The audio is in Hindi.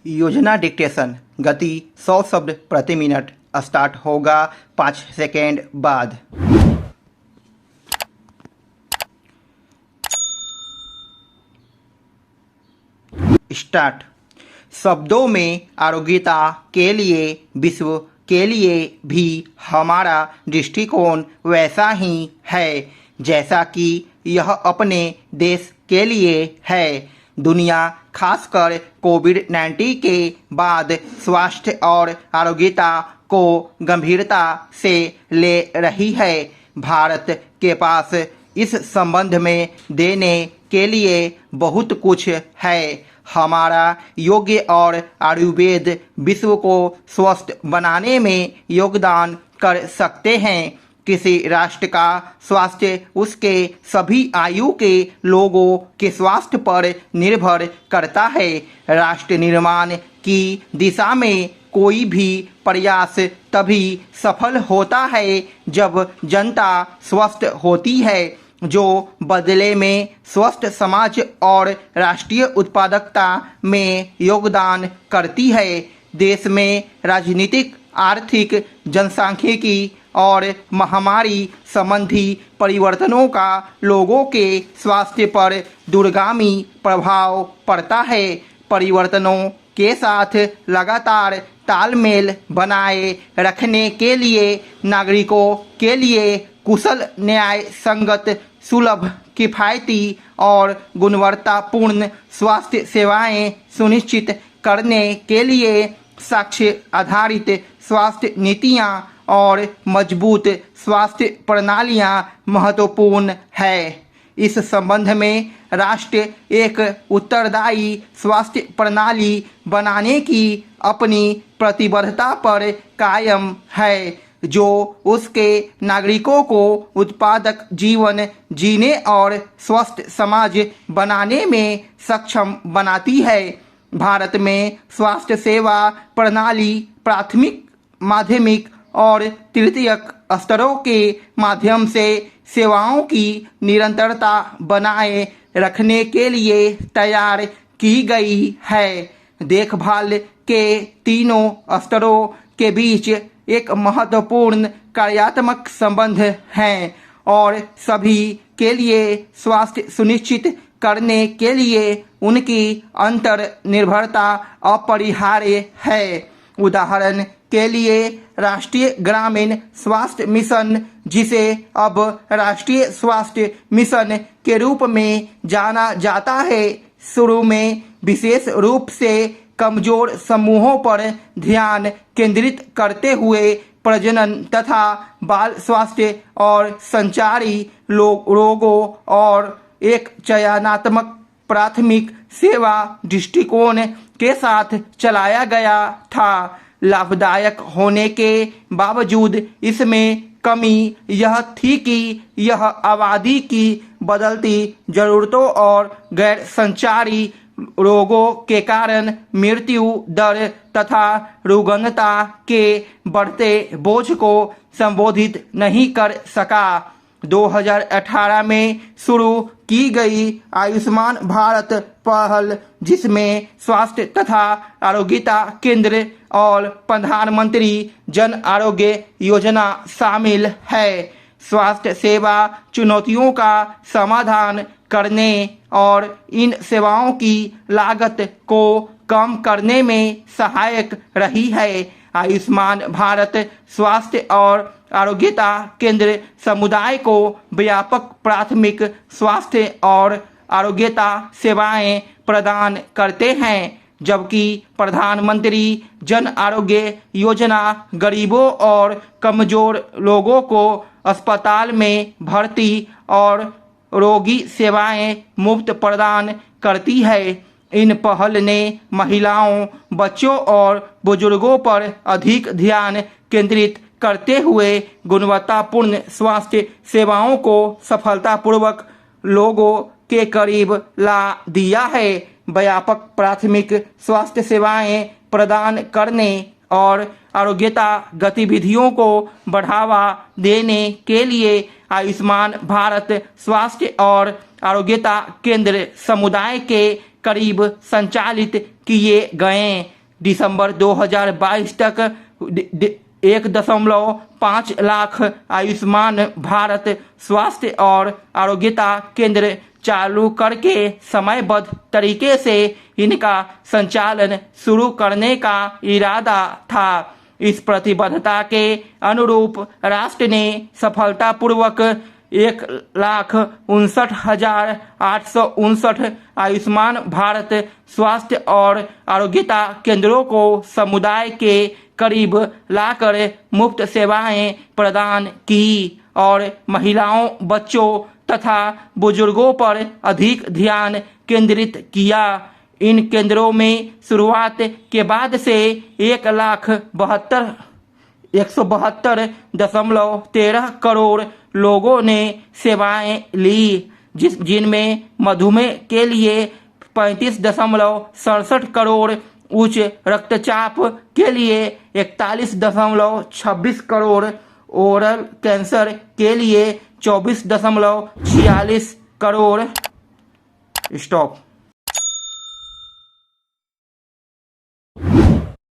योजना डिक्टेशन गति 100 शब्द प्रति मिनट स्टार्ट होगा 5 सेकेंड बाद। स्टार्ट। शब्दों में आरोग्यता के लिए विश्व के लिए भी हमारा दृष्टिकोण वैसा ही है जैसा कि यह अपने देश के लिए है। दुनिया खासकर कोविड-19 के बाद स्वास्थ्य और आरोग्यता को गंभीरता से ले रही है। भारत के पास इस संबंध में देने के लिए बहुत कुछ है। हमारा योग और आयुर्वेद विश्व को स्वस्थ बनाने में योगदान कर सकते हैं। किसी राष्ट्र का स्वास्थ्य उसके सभी आयु के लोगों के स्वास्थ्य पर निर्भर करता है। राष्ट्र निर्माण की दिशा में कोई भी प्रयास तभी सफल होता है जब जनता स्वस्थ होती है, जो बदले में स्वस्थ समाज और राष्ट्रीय उत्पादकता में योगदान करती है। देश में राजनीतिक, आर्थिक, जनसांख्यिकी और महामारी संबंधी परिवर्तनों का लोगों के स्वास्थ्य पर दूरगामी प्रभाव पड़ता है। परिवर्तनों के साथ लगातार तालमेल बनाए रखने के लिए नागरिकों के लिए कुशल, न्याय संगत, सुलभ, किफ़ायती और गुणवत्तापूर्ण स्वास्थ्य सेवाएं सुनिश्चित करने के लिए साक्ष्य आधारित स्वास्थ्य नीतियां और मजबूत स्वास्थ्य प्रणालियां महत्वपूर्ण है। इस संबंध में राष्ट्र एक उत्तरदायी स्वास्थ्य प्रणाली बनाने की अपनी प्रतिबद्धता पर कायम है, जो उसके नागरिकों को उत्पादक जीवन जीने और स्वस्थ समाज बनाने में सक्षम बनाती है। भारत में स्वास्थ्य सेवा प्रणाली प्राथमिक, माध्यमिक और तृतीयक स्तरों के माध्यम से सेवाओं की निरंतरता बनाए रखने के लिए तैयार की गई है। देखभाल के तीनों स्तरों के बीच एक महत्वपूर्ण कार्यात्मक संबंध है और सभी के लिए स्वास्थ्य सुनिश्चित करने के लिए उनकी अंतर निर्भरता अपरिहार्य है। उदाहरण के लिए राष्ट्रीय ग्रामीण स्वास्थ्य मिशन, जिसे अब राष्ट्रीय स्वास्थ्य मिशन के रूप में जाना जाता है, शुरू में विशेष रूप से कमजोर समूहों पर ध्यान केंद्रित करते हुए प्रजनन तथा बाल स्वास्थ्य और संचारी रोगों और एक चयनात्मक प्राथमिक सेवा दृष्टिकोण के साथ चलाया गया था। लाभदायक होने के बावजूद इसमें कमी यह थी कि यह आबादी की बदलती जरूरतों और गैर संचारी रोगों के कारण मृत्यु दर तथा रुग्णता के बढ़ते बोझ को संबोधित नहीं कर सका। 2018 में शुरू की गई आयुष्मान भारत पहल, जिसमें स्वास्थ्य तथा आरोग्यता केंद्र और प्रधानमंत्री जन आरोग्य योजना शामिल है, स्वास्थ्य सेवा चुनौतियों का समाधान करने और इन सेवाओं की लागत को कम करने में सहायक रही है। आयुष्मान भारत स्वास्थ्य और आरोग्यता केंद्र समुदाय को व्यापक प्राथमिक स्वास्थ्य और आरोग्यता सेवाएं प्रदान करते हैं, जबकि प्रधानमंत्री जन आरोग्य योजना गरीबों और कमजोर लोगों को अस्पताल में भर्ती और रोगी सेवाएं मुफ्त प्रदान करती है। इन पहल ने महिलाओं, बच्चों और बुजुर्गों पर अधिक ध्यान केंद्रित करते हुए गुणवत्तापूर्ण स्वास्थ्य सेवाओं को सफलतापूर्वक लोगों के करीब ला दिया है। व्यापक प्राथमिक स्वास्थ्य सेवाएं प्रदान करने और आरोग्यता गतिविधियों को बढ़ावा देने के लिए आयुष्मान भारत स्वास्थ्य और आरोग्यता केंद्र समुदाय के करीब संचालित किए गए। दिसंबर 2022 तक 1.5 लाख आयुष्मान भारत स्वास्थ्य और आरोग्यता केंद्र चालू करके समयबद्ध तरीके से इनका संचालन शुरू करने का इरादा था। इस प्रतिबद्धता के अनुरूप राष्ट्र ने सफलतापूर्वक 1,59,859 आयुष्मान भारत स्वास्थ्य और आरोग्यता केंद्रों को समुदाय के करीब लाकर मुफ्त सेवाएं प्रदान की और महिलाओं, बच्चों तथा बुजुर्गों पर अधिक ध्यान केंद्रित किया। इन केंद्रों में शुरुआत के बाद से 172.13 करोड़ लोगों ने सेवाएं ली, जिनमें मधुमेह के लिए 35.67 करोड़, उच्च रक्तचाप के लिए 41.26 करोड़, ओरल कैंसर के लिए 24.46 करोड़। स्टॉप।